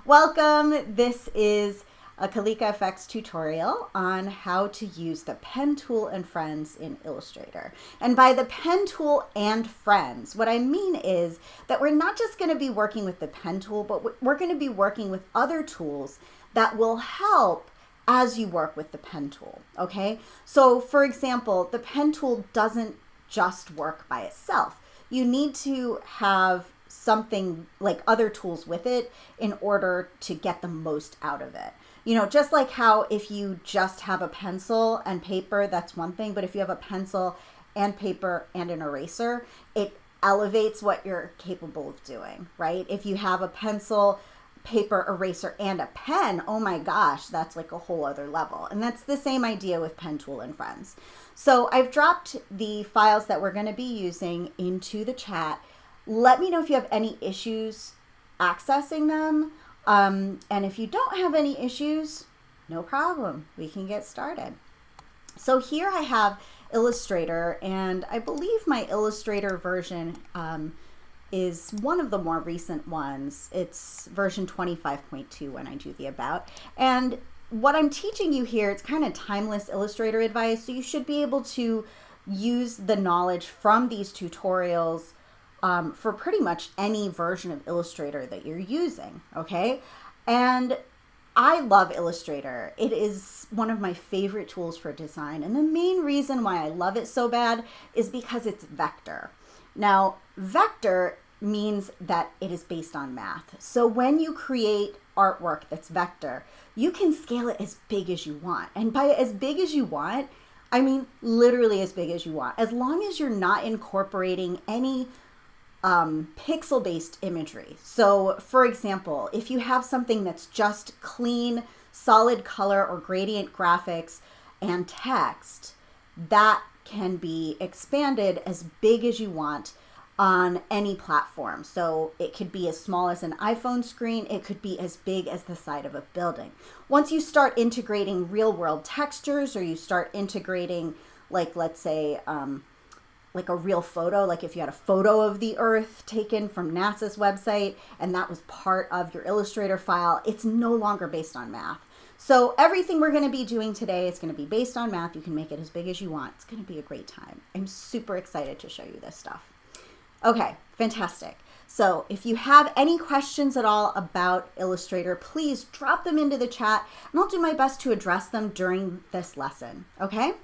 Welcome. This is a KalikaFX tutorial on how to use the pen tool and friends in Illustrator. And by the pen tool and friends, what I mean is that we're not just going to be working with the pen tool, but we're going to be working with other tools that will help as you work with the pen tool, okay? So for example, the pen tool doesn't just work by itself. You need to have something like other tools with it in order to get the most out of it. You know, just like how if you just have a pencil and paper, that's one thing, but if you have a pencil and paper and an eraser, it elevates what you're capable of doing, right? If you have a pencil, paper, eraser, and a pen, oh my gosh, that's like a whole other level. And that's the same idea with pen tool and friends. So I've dropped the files that we're going to be using into the chat. Let me know if you have any issues accessing them. And if you don't have any issues, no problem. We can get started. So here I have Illustrator, and I believe my Illustrator version is one of the more recent ones. It's version 25.2 when I do the about. And what I'm teaching you here, it's kind of timeless Illustrator advice. So you should be able to use the knowledge from these tutorials for pretty much any version of Illustrator that you're using, okay? And I love Illustrator. It is one of my favorite tools for design. And the main reason why I love it so bad is because it's vector. Now, vector means that it is based on math. So when you create artwork that's vector, you can scale it as big as you want. And by as big as you want, I mean literally as big as you want, as long as you're not incorporating any pixel-based imagery. So for example, if you have something that's just clean, solid color or gradient graphics and text, that can be expanded as big as you want on any platform. So it could be as small as an iPhone screen, it could be as big as the side of a building. Once you start integrating real-world textures, or you start integrating, like, let's say, like a real photo, like if you had a photo of the Earth taken from NASA's website and that was part of your Illustrator file, it's no longer based on math. So everything we're going to be doing today is going to be based on math. You can make it as big as you want. It's going to be a great time. I'm super excited to show you this stuff. Okay, fantastic. So if you have any questions at all about Illustrator, please drop them into the chat and I'll do my best to address them during this lesson, okay?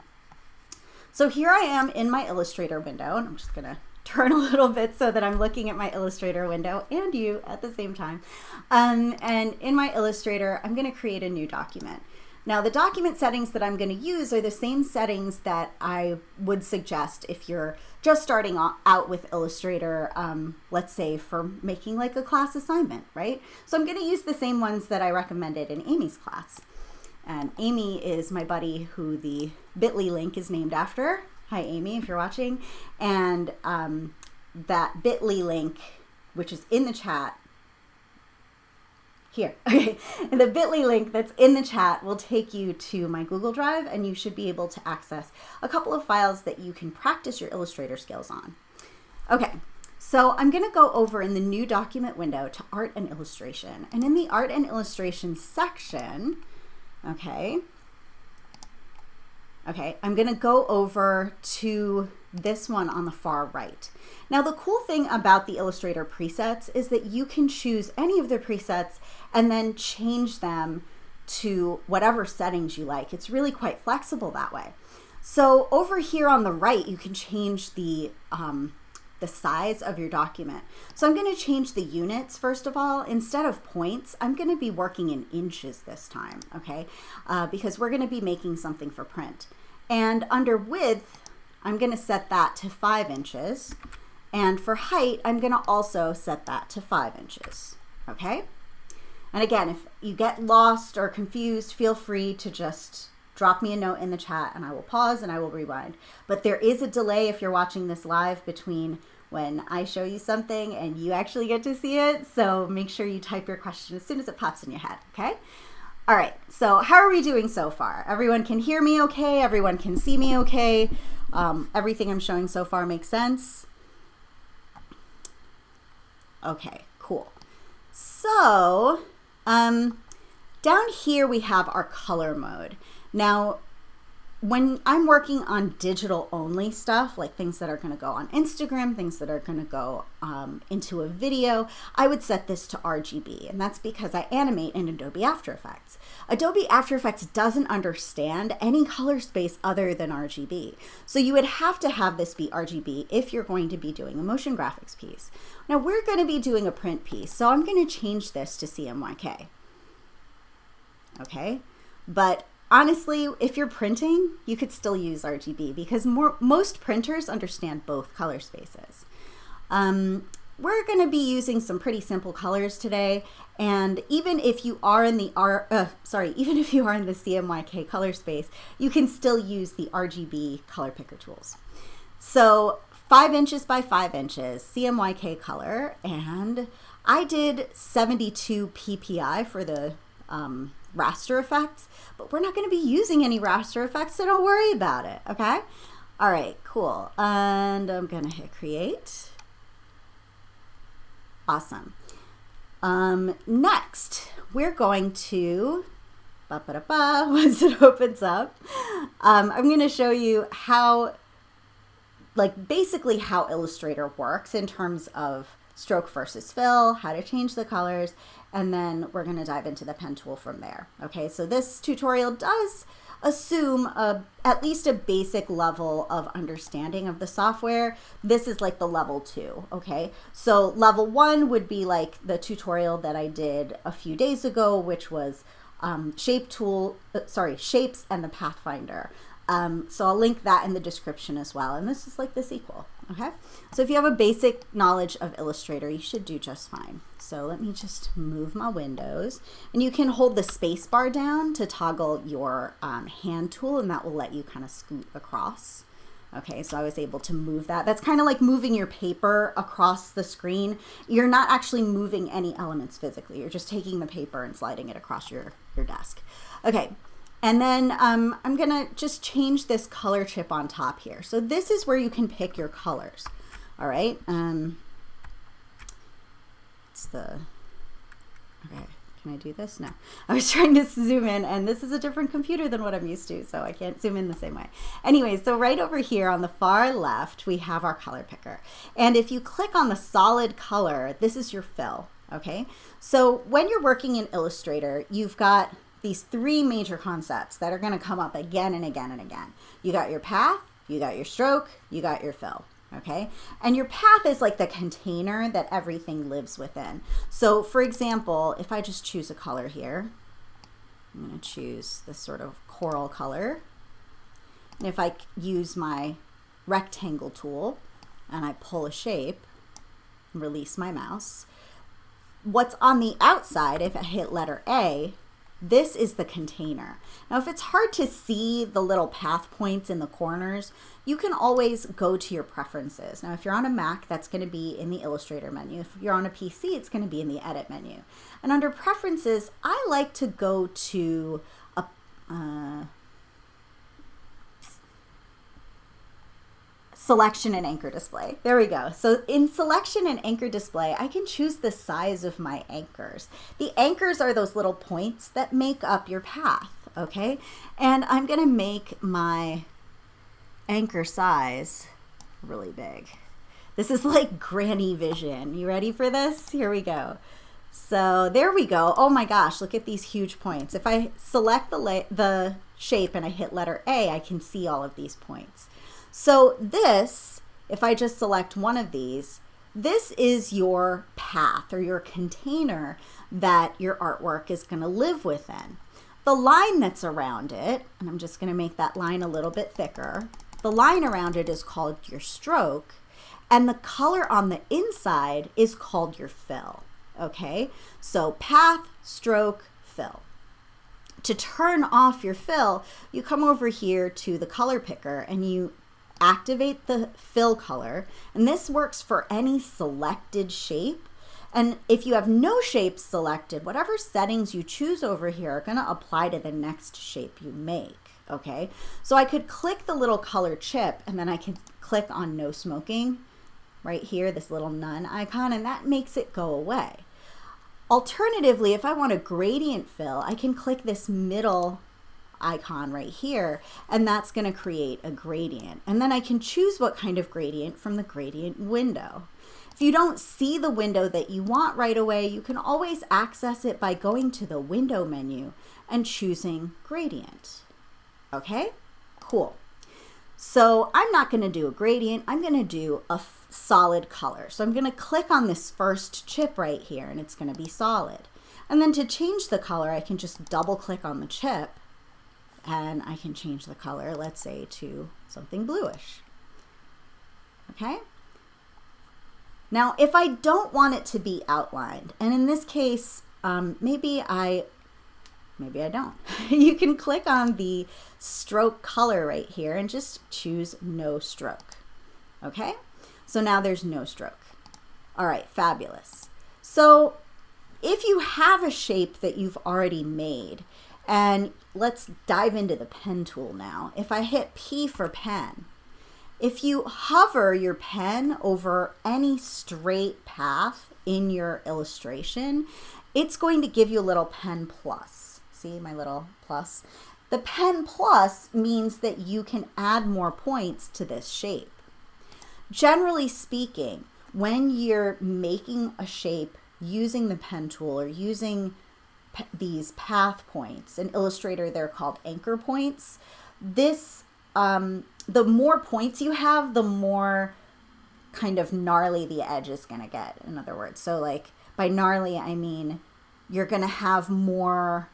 So here I am in my Illustrator window, and I'm just going to turn a little bit so that I'm looking at my Illustrator window and you at the same time. And in my Illustrator, I'm going to create a new document. Now, the document settings that I'm going to use are the same settings that I would suggest if you're just starting out with Illustrator, let's say for making like a class assignment, right? So I'm going to use the same ones that I recommended in Amy's class. And Amy is my buddy who the bit.ly link is named after. Hi, Amy, if you're watching. And that bit.ly link, which is in the chat, here, okay, and the bit.ly link that's in the chat will take you to my Google Drive, and you should be able to access a couple of files that you can practice your Illustrator skills on. Okay, so I'm going to go over in the new document window to Art and Illustration. And in the Art and Illustration section, okay, I'm going to go over to this one on the far right. Now, the cool thing about the Illustrator presets is that you can choose any of the presets and then change them to whatever settings you like. It's really quite flexible that way. So over here on the right, you can change the size of your document. So I'm going to change the units first of all. Instead of points, I'm going to be working in inches this time, okay? Because we're going to be making something for print. And under width, I'm going to set that to 5 inches. And for height, I'm going to also set that to 5 inches, okay? And again, if you get lost or confused, feel free to just drop me a note in the chat and I will pause and I will rewind. But there is a delay if you're watching this live between when I show you something and you actually get to see it. So make sure you type your question as soon as it pops in your head, okay? All right, so how are we doing so far? Everyone can hear me okay? Everyone can see me okay? Everything I'm showing so far makes sense? Okay, cool. So Down here we have our color mode. Now, when I'm working on digital only stuff, like things that are going to go on Instagram, things that are going to go into a video, I would set this to RGB. And that's because I animate in Adobe After Effects. Adobe After Effects doesn't understand any color space other than RGB. So you would have to have this be RGB if you're going to be doing a motion graphics piece. Now we're going to be doing a print piece, so I'm going to change this to CMYK. Okay, but honestly, if you're printing, you could still use RGB because most printers understand both color spaces. We're going to be using some pretty simple colors today, and even if you are in the even if you are in the CMYK color space, you can still use the RGB color picker tools. So 5 inches by 5 inches CMYK color, and I did 72 PPI for the raster effects, but we're not going to be using any raster effects, so don't worry about it. Okay, all right, cool. And I'm going to hit create. Awesome. Next we're going to once it opens up, I'm going to show you how, like, basically how Illustrator works in terms of stroke versus fill, how to change the colors, and then we're going to dive into the pen tool from there. Okay, so this tutorial does assume at least a basic level of understanding of the software. This is like the level 2. Okay, so level 1 would be like the tutorial that I did a few days ago, which was shapes and the Pathfinder. So I'll link that in the description as well. And this is like the sequel. Okay, so if you have a basic knowledge of Illustrator, you should do just fine. So let me just move my windows, and you can hold the space bar down to toggle your hand tool, and that will let you kind of scoot across. Okay, so I was able to move that. That's kind of like moving your paper across the screen. You're not actually moving any elements physically. You're just taking the paper and sliding it across your desk. Okay. And then I'm gonna just change this color chip on top here. So this is where you can pick your colors. All right. Okay, can I do this? No, I was trying to zoom in, and this is a different computer than what I'm used to, so I can't zoom in the same way. Anyway, so right over here on the far left, we have our color picker. And if you click on the solid color, this is your fill. Okay. So when you're working in Illustrator, you've got these 3 major concepts that are going to come up again and again and again. You got your path, you got your stroke, you got your fill. Okay, and your path is like the container that everything lives within. So for example, if I just choose a color here, I'm going to choose this sort of coral color. And if I use my rectangle tool and I pull a shape and release my mouse, what's on the outside, if I hit letter A, this is the container. Now, if it's hard to see the little path points in the corners, you can always go to your preferences. Now, if you're on a Mac, that's going to be in the Illustrator menu. If you're on a PC, it's going to be in the Edit menu. And under Preferences, I like to go to a Selection and Anchor Display. There we go. So in Selection and Anchor Display, I can choose the size of my anchors. The anchors are those little points that make up your path, okay? And I'm going to make my anchor size really big. This is like granny vision. You ready for this? Here we go. So there we go. Oh my gosh, look at these huge points. If I select the shape and I hit letter A, I can see all of these points. So this, if I just select one of these, this is your path or your container that your artwork is going to live within. The line that's around it, and I'm just going to make that line a little bit thicker, the line around it is called your stroke, and the color on the inside is called your fill. Okay, so path, stroke, fill. To turn off your fill, you come over here to the color picker and you activate the fill color, and this works for any selected shape. And if you have no shapes selected, whatever settings you choose over here are going to apply to the next shape you make. Okay, so I could click the little color chip and then I can click on no smoking right here, this little none icon, and that makes it go away. Alternatively, if I want a gradient fill, I can click this middle icon right here, and that's going to create a gradient. And then I can choose what kind of gradient from the gradient window. If you don't see the window that you want right away, you can always access it by going to the window menu and choosing gradient. Okay, cool. So I'm not going to do a gradient, I'm going to do a solid color. So I'm going to click on this first chip right here, and it's going to be solid. And then to change the color, I can just double click on the chip, and I can change the color, let's say to something bluish. Okay. Now, if I don't want it to be outlined, and in this case, maybe I don't. You can click on the stroke color right here and just choose no stroke. Okay, so now there's no stroke. All right, fabulous. So if you have a shape that you've already made, and let's dive into the pen tool now. If I hit P for pen, if you hover your pen over any straight path in your illustration, it's going to give you a little pen plus. See my little plus? The pen plus means that you can add more points to this shape. Generally speaking, when you're making a shape using the pen tool or using these path points, in Illustrator they're called anchor points, this the more points you have, the more kind of gnarly the edge is going to get, in other words. So like by gnarly, I mean you're going to have more,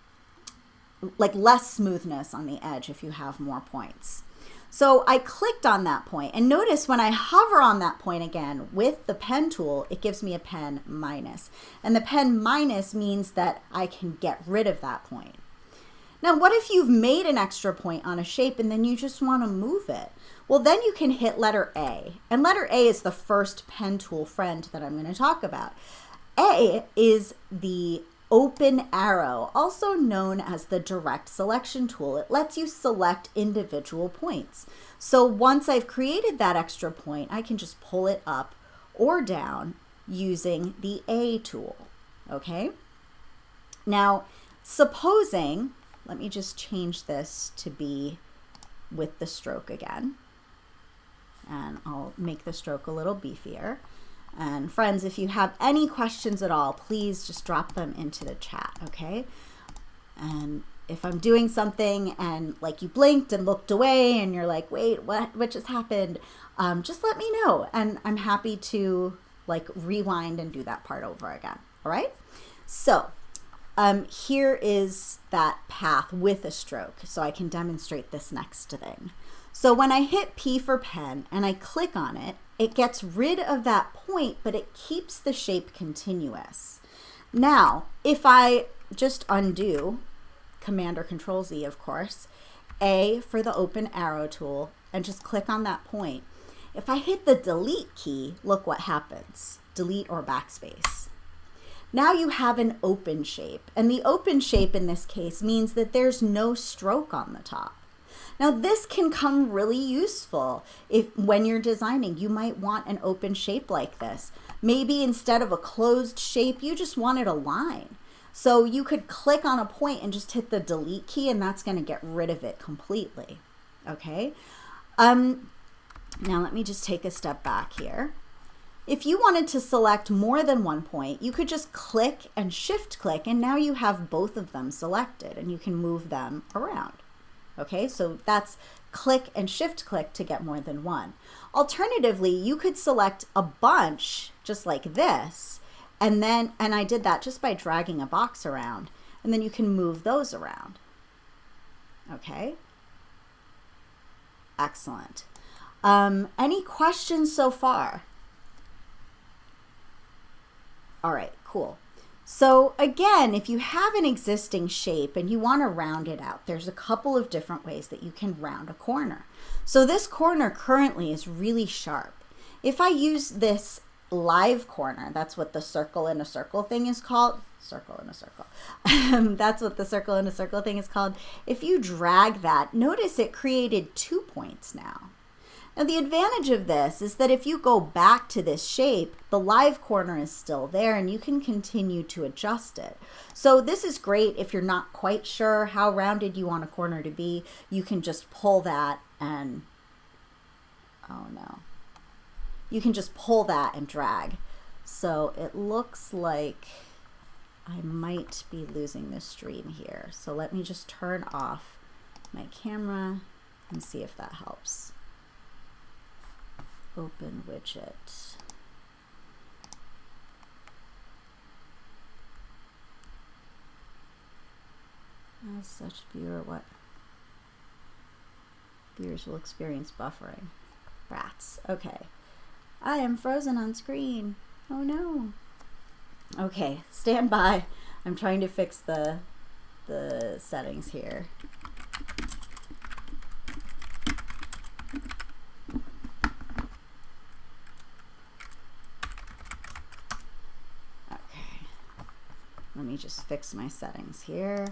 like less smoothness on the edge if you have more points. So I clicked on that point, and notice when I hover on that point again with the pen tool, it gives me a pen minus. And the pen minus means that I can get rid of that point. Now, what if you've made an extra point on a shape and then you just want to move it? Well, then you can hit letter A. And letter A is the first pen tool friend that I'm going to talk about. A is the open arrow, also known as the direct selection tool. It lets you select individual points. So once I've created that extra point, I can just pull it up or down using the A tool. Okay? Now, supposing, let me just change this to be with the stroke again. And I'll make the stroke a little beefier. And friends, if you have any questions at all, please just drop them into the chat, okay? And if I'm doing something and like you blinked and looked away and you're like, wait, what just happened? Just let me know. And I'm happy to like rewind and do that part over again, all right? So here is that path with a stroke, so I can demonstrate this next thing. So when I hit P for pen and I click on it, it gets rid of that point, but it keeps the shape continuous. Now, if I just undo, Command or Control Z, of course, A for the open arrow tool, and just click on that point. If I hit the delete key, look what happens. Delete or backspace. Now you have an open shape, and the open shape in this case means that there's no stroke on the top. Now this can come really useful when you're designing. You might want an open shape like this. Maybe instead of a closed shape, you just wanted a line. So you could click on a point and just hit the delete key, and that's going to get rid of it completely. Okay. Now let me just take a step back here. If you wanted to select more than one point, you could just click and shift click, and now you have both of them selected and you can move them around. Okay, so that's click and shift click to get more than one. Alternatively, you could select a bunch just like this, and I did that just by dragging a box around, and then you can move those around. Okay, excellent. Any questions so far? All right, cool. So again, if you have an existing shape and you want to round it out, there's a couple of different ways that you can round a corner. So this corner currently is really sharp. If I use this live corner, that's what the circle in a circle thing is called. Circle in a circle. That's what the circle in a circle thing is called. If you drag that, notice it created 2 points now. Now the advantage of this is that if you go back to this shape, the live corner is still there and you can continue to adjust it. So this is great if you're not quite sure how rounded you want a corner to be. You can just pull that and, oh no, you can just pull that and drag. So it looks like I might be losing the stream here. So let me just turn off my camera and see if that helps. Open widget. As such, viewers will experience buffering. Rats. Okay. I am frozen on screen. Oh no. Okay, stand by. I'm trying to fix the settings here. Let me just fix my settings here.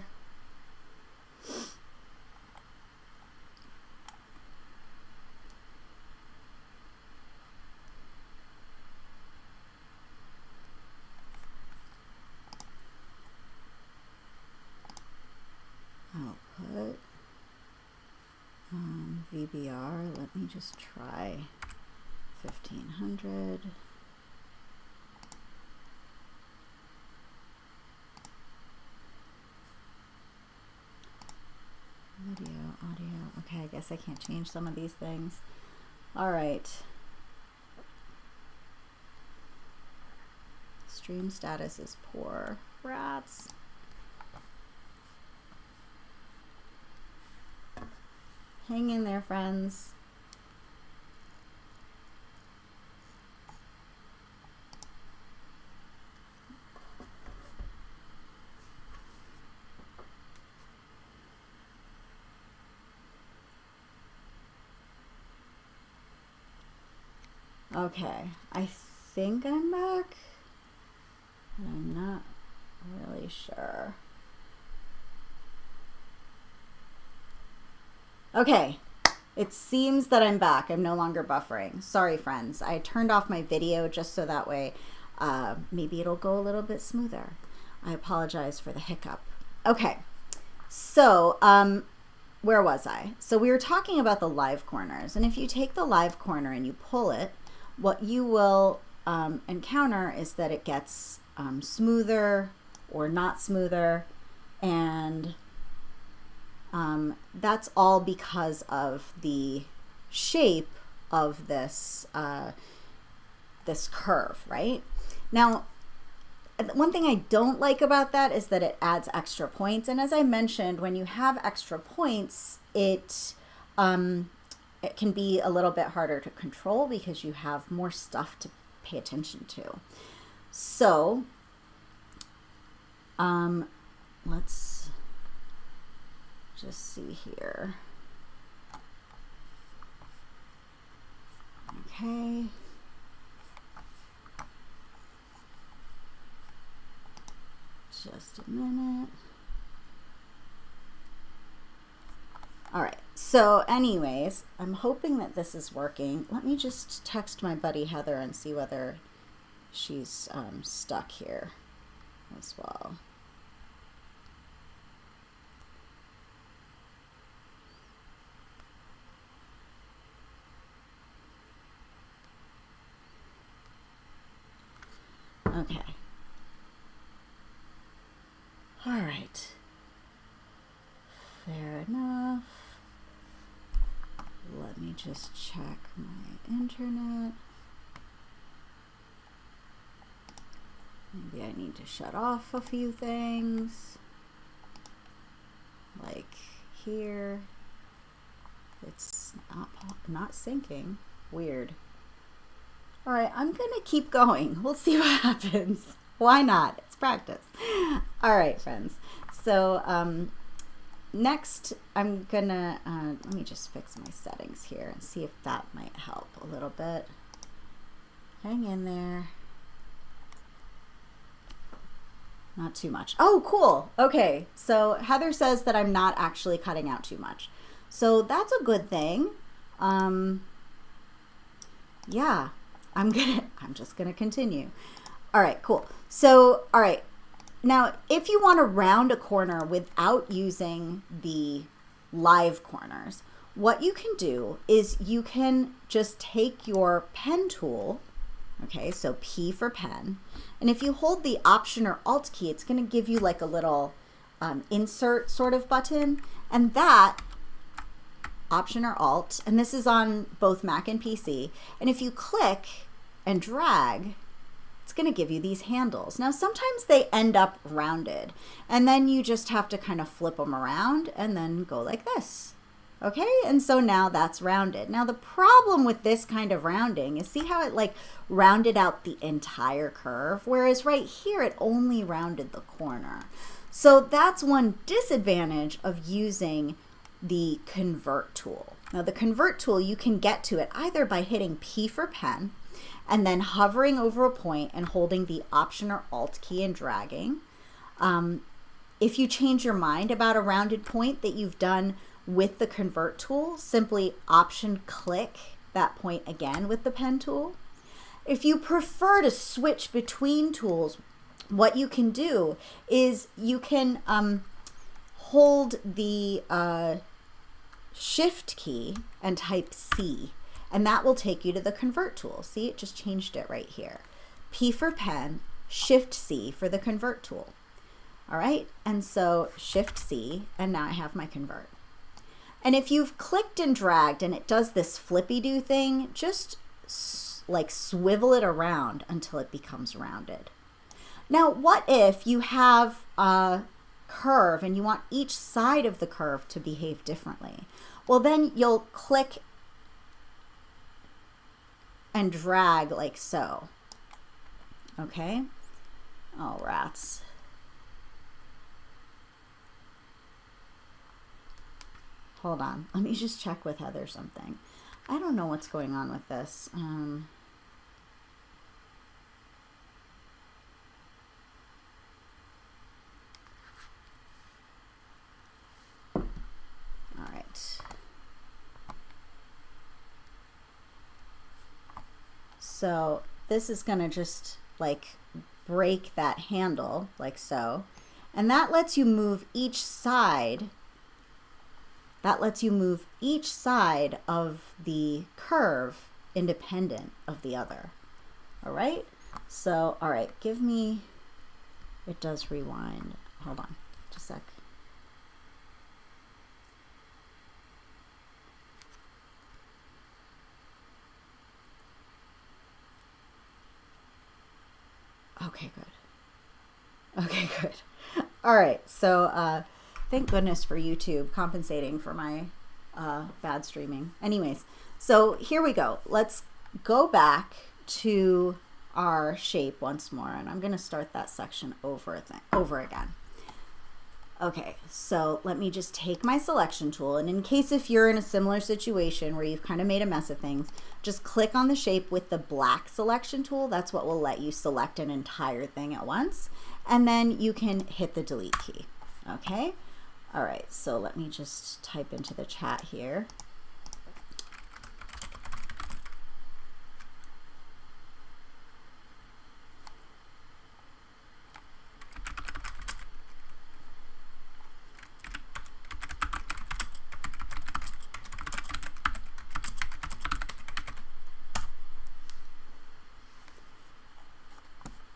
Output. VBR, let me just try 1500. Video, audio. Okay, I guess I can't change some of these things. All right. Stream status is poor. Rats. Hang in there, friends. Okay, I think I'm back, but I'm not really sure. Okay, it seems that I'm back. I'm no longer buffering. Sorry, friends. I turned off my video just so that way maybe it'll go a little bit smoother. I apologize for the hiccup. Okay, so where was I? So we were talking about the live corners, and if you take the live corner and you pull it, what you will encounter is that it gets smoother or not smoother, and that's all because of the shape of this this curve, right? Now, one thing I don't like about that is that it adds extra points, and as I mentioned, when you have extra points, it can be a little bit harder to control because you have more stuff to pay attention to. So let's just see here. Okay. Just a minute. All right, so anyways, I'm hoping that this is working. Let me just text my buddy Heather and see whether she's stuck here as well. Okay. All right. Fair enough. Let me just check my internet. Maybe I need to shut off a few things. Like here. It's not syncing. Weird. All right, I'm gonna keep going. We'll see what happens. Why not? It's practice. All right, friends. So next, I'm gonna, let me just fix my settings here and see if that might help a little bit. Hang in there. Not too much. Oh, cool. Okay, so Heather says that I'm not actually cutting out too much. So that's a good thing. Yeah, I'm just gonna continue. All right, cool. So, all right, now if you want to round a corner without using the live corners, what you can do is you can just take your pen tool, okay, so P for pen, and if you hold the Option or Alt key, it's going to give you like a little insert sort of button, and that Option or Alt, and this is on both Mac and PC, and if you click and drag, it's going to give you these handles. Now sometimes they end up rounded, and then you just have to kind of flip them around and then go like this. Okay, and so now that's rounded. Now the problem with this kind of rounding is, see how it like rounded out the entire curve, whereas right here it only rounded the corner. So that's one disadvantage of using the Convert tool. Now the Convert tool, you can get to it either by hitting P for pen and then hovering over a point and holding the Option or Alt key and dragging. If you change your mind about a rounded point that you've done with the Convert tool, simply Option click that point again with the pen tool. If you prefer to switch between tools, what you can do is you can hold the Shift key and type C, and that will take you to the Convert tool. See, it just changed it right here. P for pen, Shift C for the Convert tool. All right, and so Shift C, and now I have my Convert. And if you've clicked and dragged and it does this flippy-do thing, just like swivel it around until it becomes rounded. Now, what if you have a curve and you want each side of the curve to behave differently? Well, then you'll click and drag like so. Okay? Oh, rats. Hold on, let me just check with Heather something. I don't know what's going on with this. All right. So this is gonna just like break that handle like so. And that lets you move each side. That lets you move each side of the curve independent of the other. All right, so, all right, give me, it does rewind. Hold on, just a sec. Okay, good. Okay, good. All right, so, thank goodness for YouTube compensating for my bad streaming. Anyways, so here we go. Let's go back to our shape once more, and I'm going to start that section over again. Okay, so let me just take my selection tool, and in case if you're in a similar situation where you've kind of made a mess of things, just click on the shape with the black selection tool. That's what will let you select an entire thing at once, and then you can hit the delete key. Okay. All right, so let me just type into the chat here.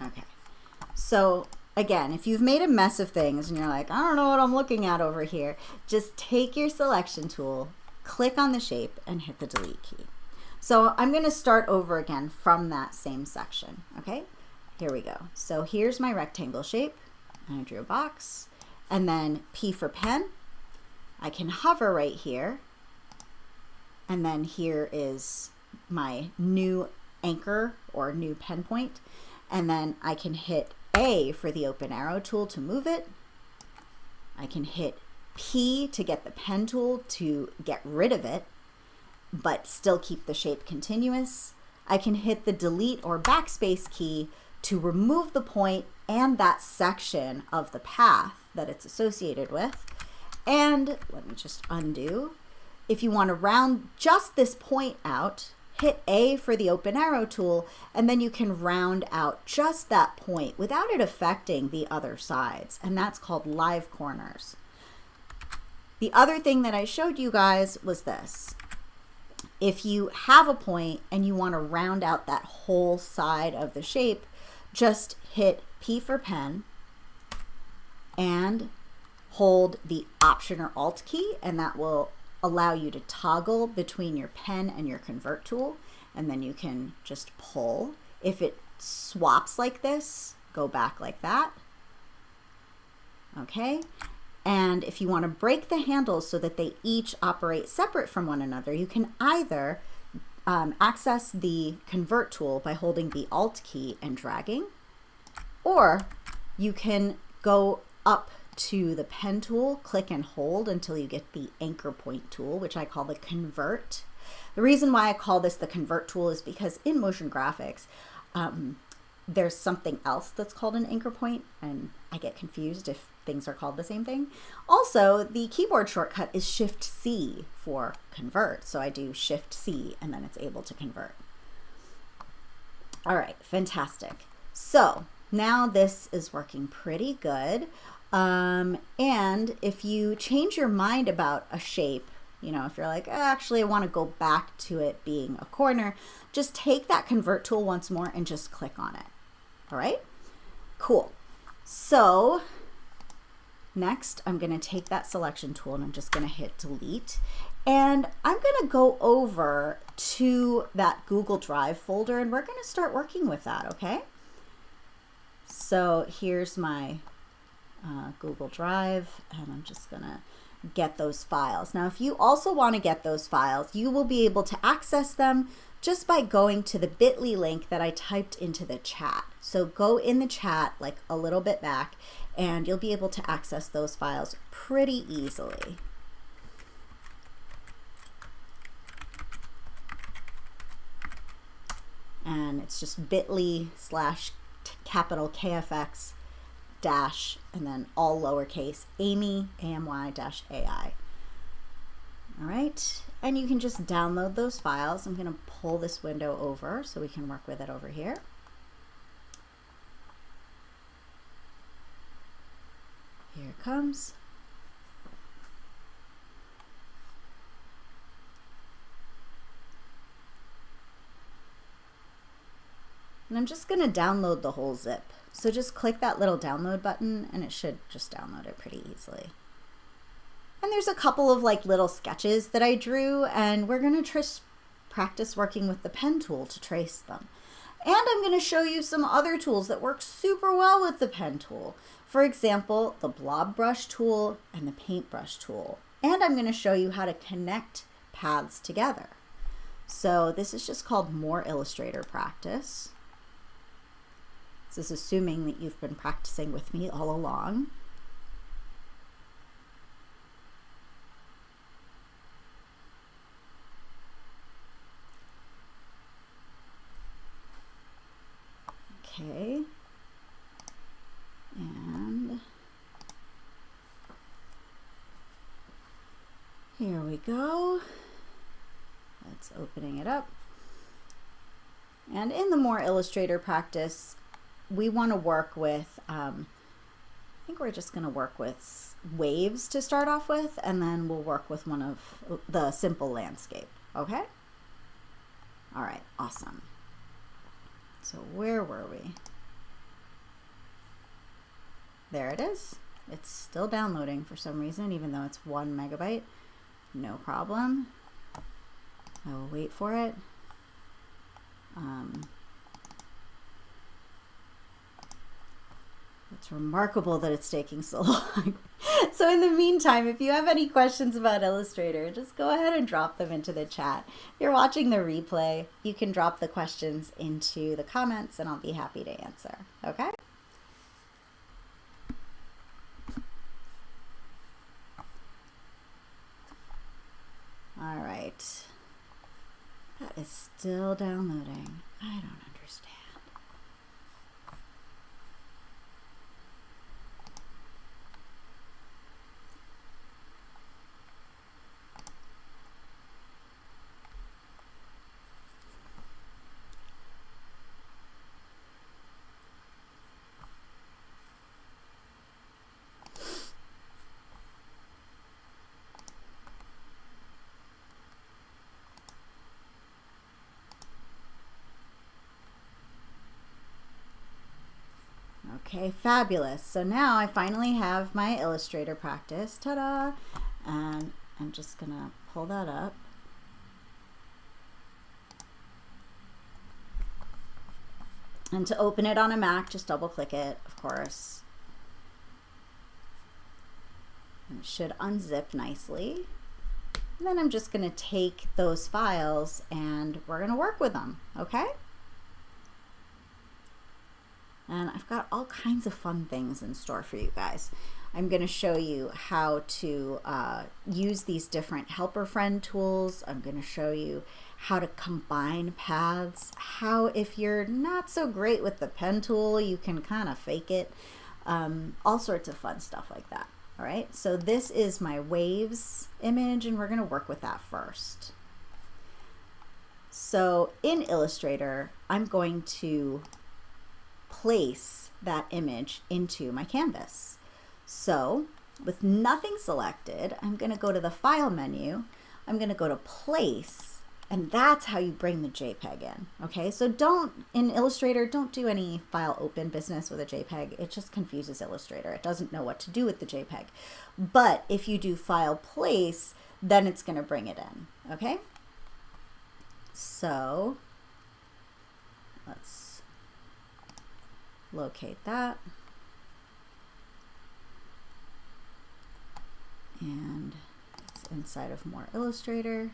Okay, so again, if you've made a mess of things and you're like, I don't know what I'm looking at over here, just take your selection tool, click on the shape, and hit the delete key. So I'm going to start over again from that same section. Okay, here we go. So here's my rectangle shape, and I drew a box, and then P for pen. I can hover right here, and then here is my new anchor or new pen point, and then I can hit A for the open arrow tool to move it. I can hit P to get the pen tool to get rid of it, but still keep the shape continuous. I can hit the delete or backspace key to remove the point and that section of the path that it's associated with. And let me just undo. If you want to round just this point out, hit A for the open arrow tool, and then you can round out just that point without it affecting the other sides, and that's called live corners. The other thing that I showed you guys was this. If you have a point and you want to round out that whole side of the shape, just hit P for pen and hold the Option or Alt key, and that will allow you to toggle between your pen and your convert tool, and then you can just pull. If it swaps like this, go back like that. Okay, and if you want to break the handles so that they each operate separate from one another, you can either access the convert tool by holding the Alt key and dragging, or you can go up to the pen tool, click and hold until you get the anchor point tool, which I call the convert. The reason why I call this the convert tool is because in motion graphics, there's something else that's called an anchor point, and I get confused if things are called the same thing. Also, the keyboard shortcut is Shift C for convert. So I do Shift C and then it's able to convert. All right, fantastic. So now this is working pretty good. And if you change your mind about a shape, you know, if you're like, actually, I want to go back to it being a corner, just take that convert tool once more and just click on it. All right, cool. So next, I'm going to take that selection tool and I'm just going to hit delete. And I'm going to go over to that Google Drive folder and we're going to start working with that, okay? So here's my Google Drive, and I'm just gonna get those files. Now, if you also want to get those files, you will be able to access them just by going to the bit.ly link that I typed into the chat. So go in the chat like a little bit back, and you'll be able to access those files pretty easily. And it's just bit.ly/capital KFX dash and then all lowercase Amy AMY-AI. All right, and you can just download those files. I'm going to pull this window over so we can work with it over here. Here it comes. And I'm just going to download the whole zip. So just click that little download button and it should just download it pretty easily. And there's a couple of like little sketches that I drew, and we're going to practice working with the pen tool to trace them. And I'm going to show you some other tools that work super well with the pen tool. For example, the blob brush tool and the paintbrush tool. And I'm going to show you how to connect paths together. So this is just called more Illustrator practice. This is assuming that you've been practicing with me all along. Okay. And here we go. That's opening it up. And in the more Illustrator practice, we want to work with, I think we're just going to work with waves to start off with, and then we'll work with one of the simple landscape, okay? All right, awesome. So where were we? There it is. It's still downloading for some reason, even though it's 1 megabyte. No problem. I will wait for it. It's remarkable that it's taking so long. So in the meantime, if you have any questions about Illustrator, just go ahead and drop them into the chat. If you're watching the replay, you can drop the questions into the comments and I'll be happy to answer, okay? All right. That is still downloading. I don't understand. Okay, fabulous. So now I finally have my Illustrator practice. Ta-da! And I'm just gonna pull that up. And to open it on a Mac, just double click it, of course. And it should unzip nicely. And then I'm just gonna take those files and we're gonna work with them, okay? And I've got all kinds of fun things in store for you guys. I'm gonna show you how to use these different helper friend tools. I'm gonna show you how to combine paths, how if you're not so great with the pen tool, you can kind of fake it, all sorts of fun stuff like that. All right, so this is my waves image and we're gonna work with that first. So in Illustrator, I'm going to place that image into my canvas. So with nothing selected, I'm gonna go to the File menu, I'm gonna go to Place, and that's how you bring the JPEG in, okay? So in Illustrator, don't do any file open business with a JPEG. It just confuses Illustrator. It doesn't know what to do with the JPEG. But if you do File Place, then it's gonna bring it in, okay? So let's locate that. And it's inside of more Illustrator.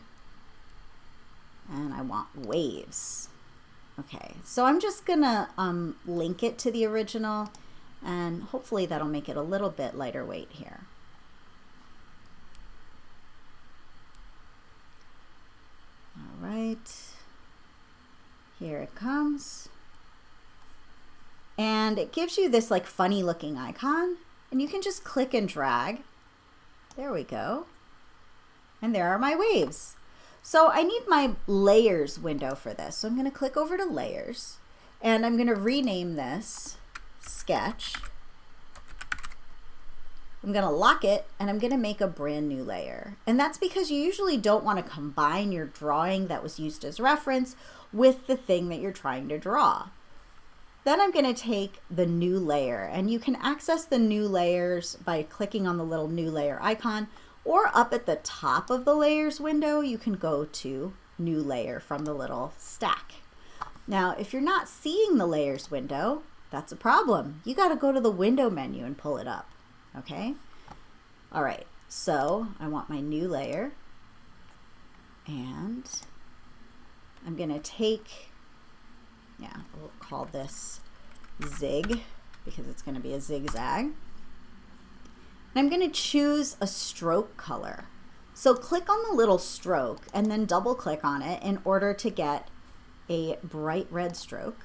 And I want waves. Okay, so I'm just gonna link it to the original and hopefully that'll make it a little bit lighter weight here. All right, here it comes. And it gives you this like funny looking icon and you can just click and drag. There we go. And there are my waves. So I need my layers window for this. So I'm going to click over to layers and I'm going to rename this sketch. I'm going to lock it and I'm going to make a brand new layer. And that's because you usually don't want to combine your drawing that was used as reference with the thing that you're trying to draw. Then I'm going to take the new layer and you can access the new layers by clicking on the little new layer icon, or up at the top of the layers window, you can go to new layer from the little stack. Now, if you're not seeing the layers window, that's a problem. You got to go to the window menu and pull it up, okay? All right, so I want my new layer and I'm going to take, we'll call this zig because it's going to be a zigzag. And I'm going to choose a stroke color. So click on the little stroke and then double click on it in order to get a bright red stroke.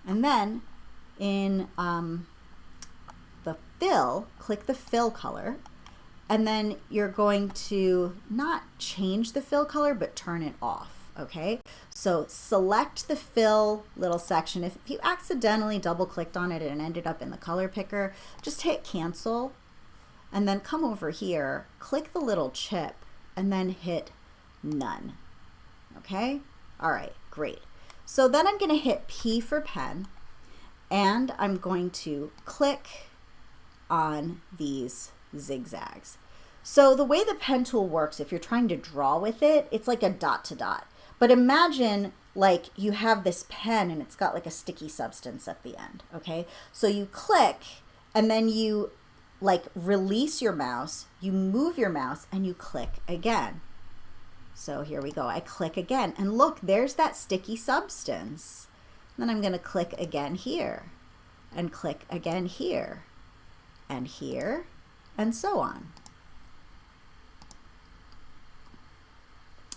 And then in the fill, click the fill color. And then you're going to not change the fill color, but turn it off. Okay, so select the fill little section. If you accidentally double clicked on it and ended up in the color picker, just hit cancel and then come over here, click the little chip and then hit none. Okay, all right, great. So then I'm going to hit P for pen and I'm going to click on these zigzags. So the way the pen tool works, if you're trying to draw with it, it's like a dot to dot. But imagine like you have this pen and it's got like a sticky substance at the end, okay? So you click and then you like release your mouse, you move your mouse and you click again. So here we go, I click again and look, there's that sticky substance. Then I'm gonna click again here and click again here and here and so on.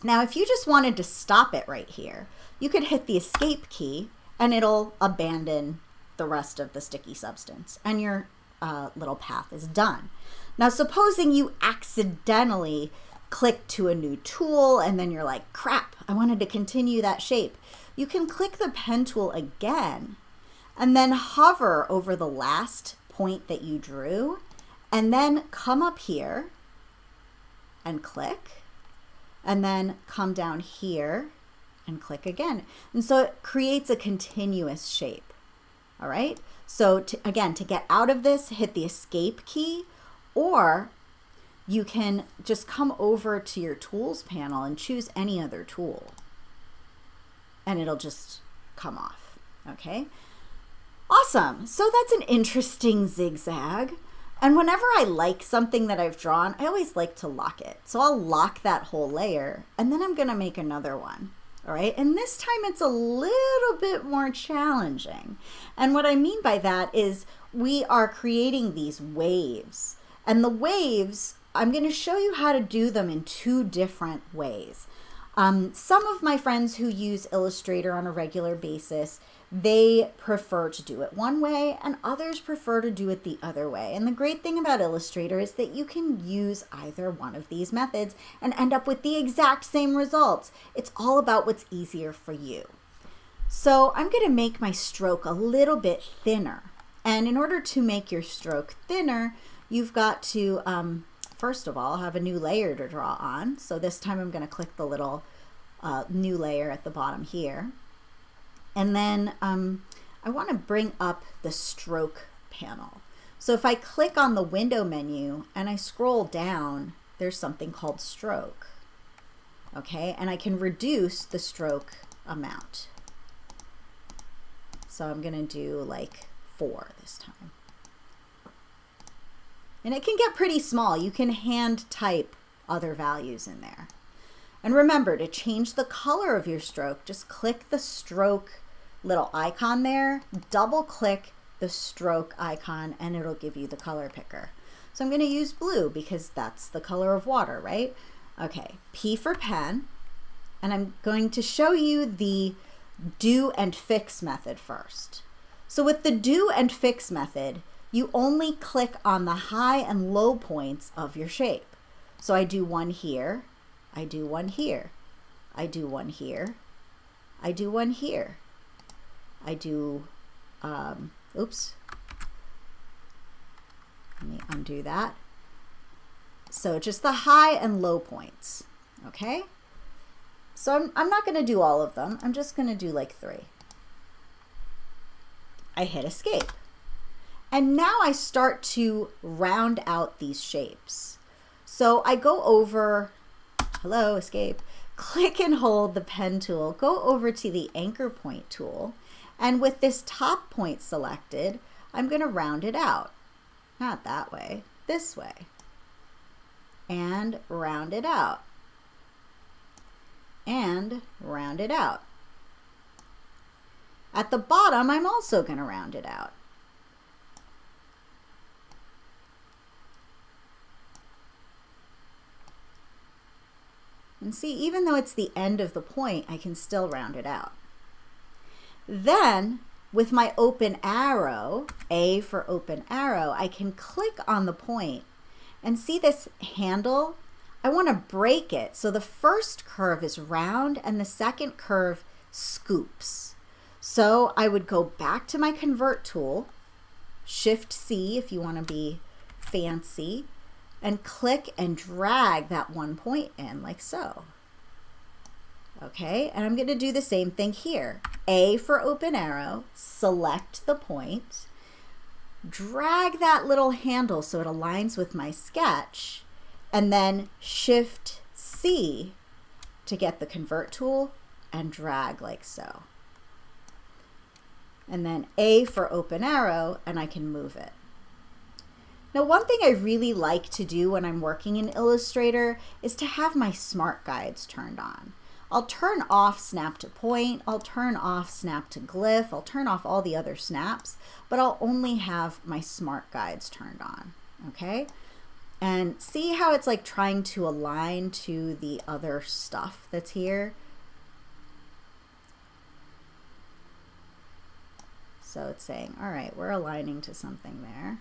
Now, if you just wanted to stop it right here, you could hit the escape key and it'll abandon the rest of the sticky substance and your little path is done. Now, supposing you accidentally click to a new tool and then you're like, crap, I wanted to continue that shape. You can click the pen tool again and then hover over the last point that you drew and then come up here and click. And then come down here and click again. And so it creates a continuous shape, All right. So again, to get out of this, hit the escape key, or you can just come over to your tools panel and choose any other tool and it'll just come off. Okay. Awesome. So that's an interesting zigzag. And whenever I like something that I've drawn, I always like to lock it. So I'll lock that whole layer and then I'm going to make another one. All right. And this time it's a little bit more challenging. And what I mean by that is we are creating these waves, and the waves, I'm going to show you how to do them in two different ways. Some of my friends who use Illustrator on a regular basis, they prefer to do it one way and others prefer to do it the other way. And the great thing about Illustrator is that you can use either one of these methods and end up with the exact same results. It's all about what's easier for you. So I'm going to make my stroke a little bit thinner. And in order to make your stroke thinner, you've got to, first of all, have a new layer to draw on. So this time I'm going to click the little new layer at the bottom here. And then I want to bring up the stroke panel. So if I click on the window menu and I scroll down, there's something called stroke. Okay, and I can reduce the stroke amount. So I'm going to do like 4 this time. And it can get pretty small. You can hand type other values in there. And remember, to change the color of your stroke, just click the stroke little icon there, double click the stroke icon, and it'll give you the color picker. So I'm going to use blue because that's the color of water, right? Okay, P for pen, and I'm going to show you the do and fix method first. So with the do and fix method, you only click on the high and low points of your shape. So I do one here, I do one here, I do one here, I do one here, I do, oops, let me undo that. So just the high and low points, okay? So I'm not going to do all of them. I'm just going to do like 3. I hit escape. And now I start to round out these shapes. So I go over, hello, escape, click and hold the pen tool, go over to the anchor point tool, and with this top point selected, I'm going to round it out. Not that way, this way. And round it out. And round it out. At the bottom, I'm also going to round it out. And see, even though it's the end of the point, I can still round it out. Then, with my open arrow, A for open arrow, I can click on the point and see this handle. I want to break it. So the first curve is round and the second curve scoops. So I would go back to my convert tool, Shift C if you want to be fancy, and click and drag that one point in like so. Okay, and I'm going to do the same thing here. A for open arrow, select the point, drag that little handle so it aligns with my sketch, and then Shift C to get the convert tool and drag like so. And then A for open arrow, and I can move it. Now, one thing I really like to do when I'm working in Illustrator is to have my smart guides turned on. I'll turn off snap to point, I'll turn off snap to glyph, I'll turn off all the other snaps, but I'll only have my smart guides turned on, okay? And see how it's like trying to align to the other stuff that's here? So it's saying, all right, we're aligning to something there.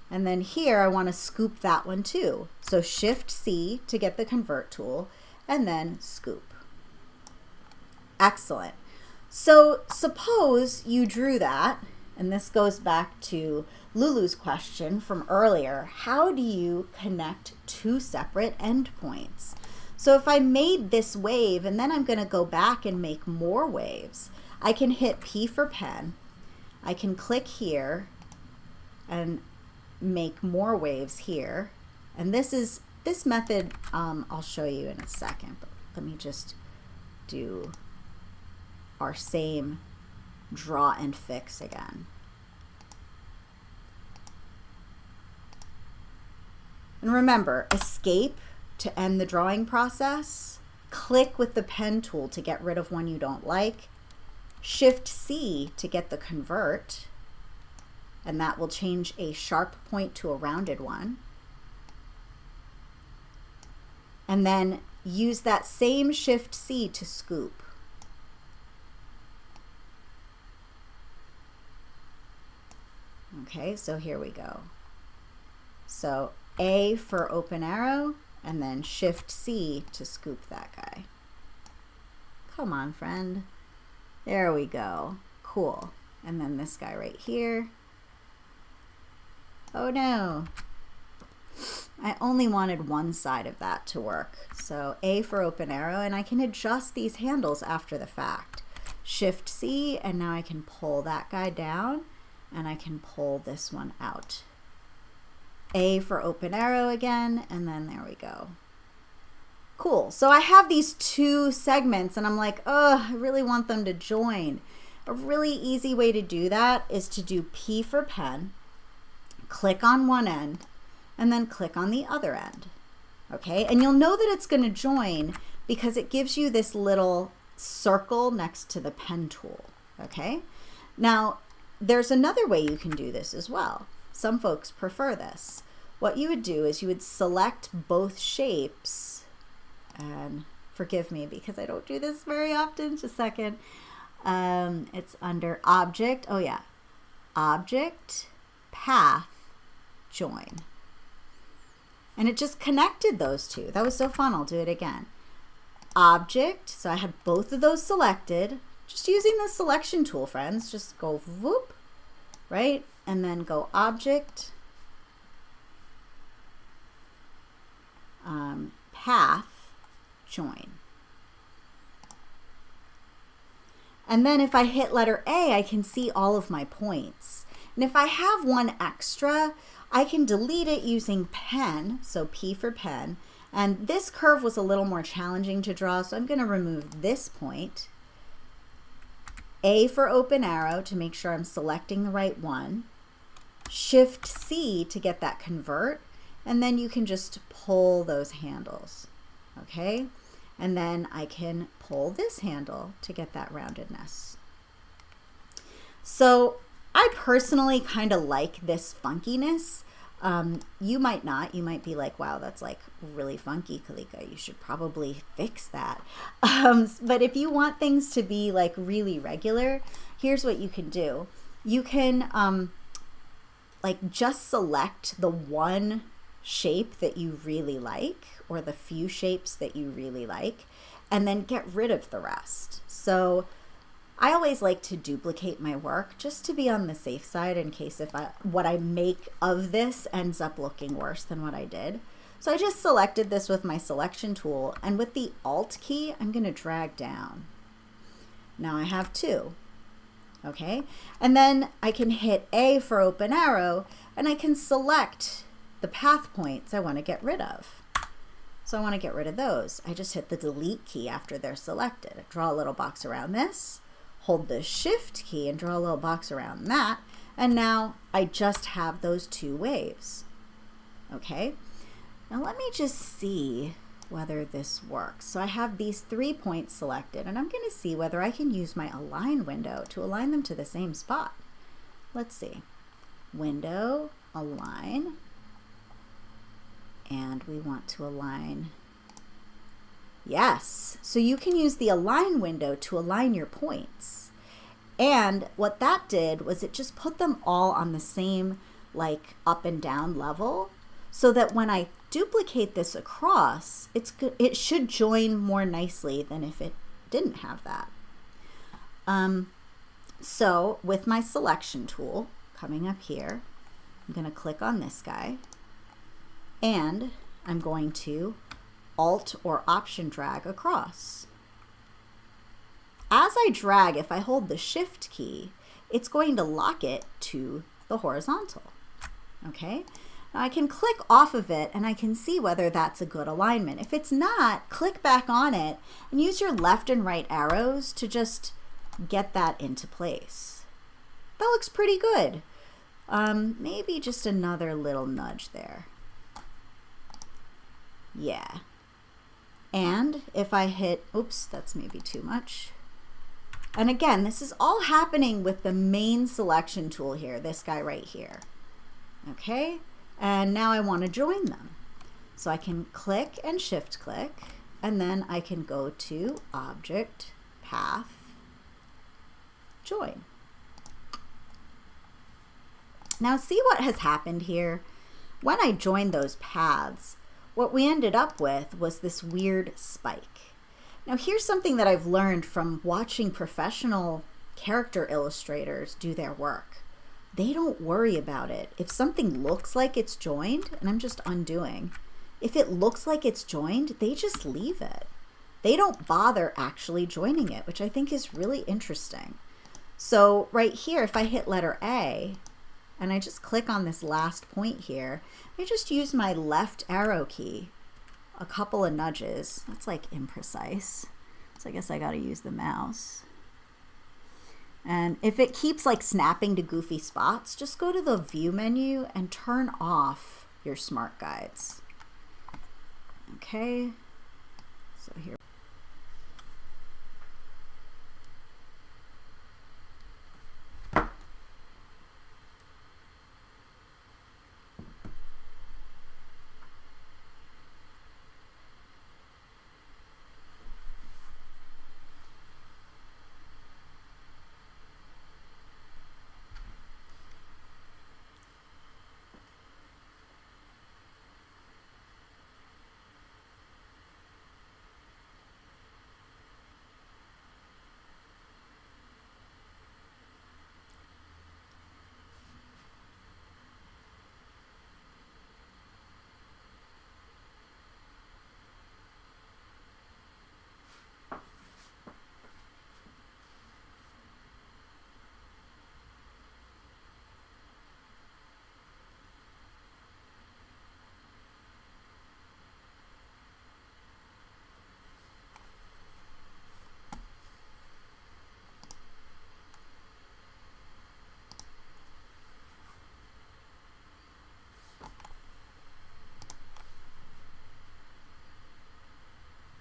And then here I want to scoop that one too. So Shift C to get the convert tool and then scoop. Excellent. So suppose you drew that, and this goes back to Lulu's question from earlier. How do you connect 2 separate endpoints? So if I made this wave and then I'm going to go back and make more waves, I can hit P for pen, I can click here and make more waves here. And this method, I'll show you in a second, but let me just do our same draw and fix again. And remember, escape to end the drawing process, click with the pen tool to get rid of one you don't like, Shift C to get the convert, and that will change a sharp point to a rounded one. And then use that same Shift C to scoop. Okay, so here we go. So A for open arrow, and then Shift C to scoop that guy. Come on, friend. There we go. Cool. And then this guy right here. Oh no. I only wanted one side of that to work. So A for open arrow, and I can adjust these handles after the fact. Shift C, and now I can pull that guy down, and I can pull this one out. A for open arrow again, and then there we go. Cool. So I have these two segments, and I'm like, oh, I really want them to join. A really easy way to do that is to do P for pen, click on one end, and then click on the other end. Okay, and you'll know that it's going to join because it gives you this little circle next to the pen tool. Okay, now there's another way you can do this as well. Some folks prefer this. What you would do is you would select both shapes, and forgive me because I don't do this very often, just a second. It's under object, oh yeah, object, path, join. And it just connected those two. That was so fun. I'll do it again. Object, so I had both of those selected, just using the selection tool, friends. Just go whoop, right? And then go object, path, join. And then if I hit letter A, I can see all of my points. And if I have one extra, I can delete it using pen, so P for pen. And this curve was a little more challenging to draw, so I'm going to remove this point. A for open arrow to make sure I'm selecting the right one. Shift C to get that convert, and then you can just pull those handles, okay? And then I can pull this handle to get that roundedness. So I personally kind of like this funkiness. You might not. You might be like, wow, that's like really funky, Kalika. You should probably fix that. But if you want things to be like really regular, here's what you can do. You can like just select the one shape that you really like, or the few shapes that you really like, and then get rid of the rest. So I always like to duplicate my work just to be on the safe side in case if what I make of this ends up looking worse than what I did. So I just selected this with my selection tool, and with the Alt key, I'm going to drag down. Now I have two. Okay, and then I can hit A for open arrow, and I can select the path points I want to get rid of. So I want to get rid of those. I just hit the delete key after they're selected. I draw a little box around this, hold the shift key and draw a little box around that, and now I just have those two waves. Okay, now let me just see whether this works. So I have these 3 points selected, and I'm going to see whether I can use my align window to align them to the same spot. Let's see. Window, align, and we want to align. Yes, so you can use the align window to align your points. And what that did was it just put them all on the same like up and down level, so that when I duplicate this across, it should join more nicely than if it didn't have that. So with my selection tool coming up here, I'm going to click on this guy, and I'm going to Alt or Option drag across. As I drag, if I hold the Shift key, it's going to lock it to the horizontal. Okay, now I can click off of it and I can see whether that's a good alignment. If it's not, click back on it and use your left and right arrows to just get that into place. That looks pretty good. Maybe just another little nudge there. Yeah. And if I hit, oops, that's maybe too much. And again, this is all happening with the main selection tool here, this guy right here. Okay, and now I want to join them. So I can click and shift click, and then I can go to Object, Path, Join. Now see what has happened here? When I joined those paths, what we ended up with was this weird spike. Now here's something that I've learned from watching professional character illustrators do their work. They don't worry about it. If something looks like it's joined, and I'm just undoing, if it looks like it's joined, they just leave it. They don't bother actually joining it, which I think is really interesting. So right here, if I hit letter A, and I just click on this last point here, I just use my left arrow key, a couple of nudges. That's like imprecise. So I guess I gotta use the mouse. And if it keeps like snapping to goofy spots, just go to the view menu and turn off your smart guides. Okay, so here.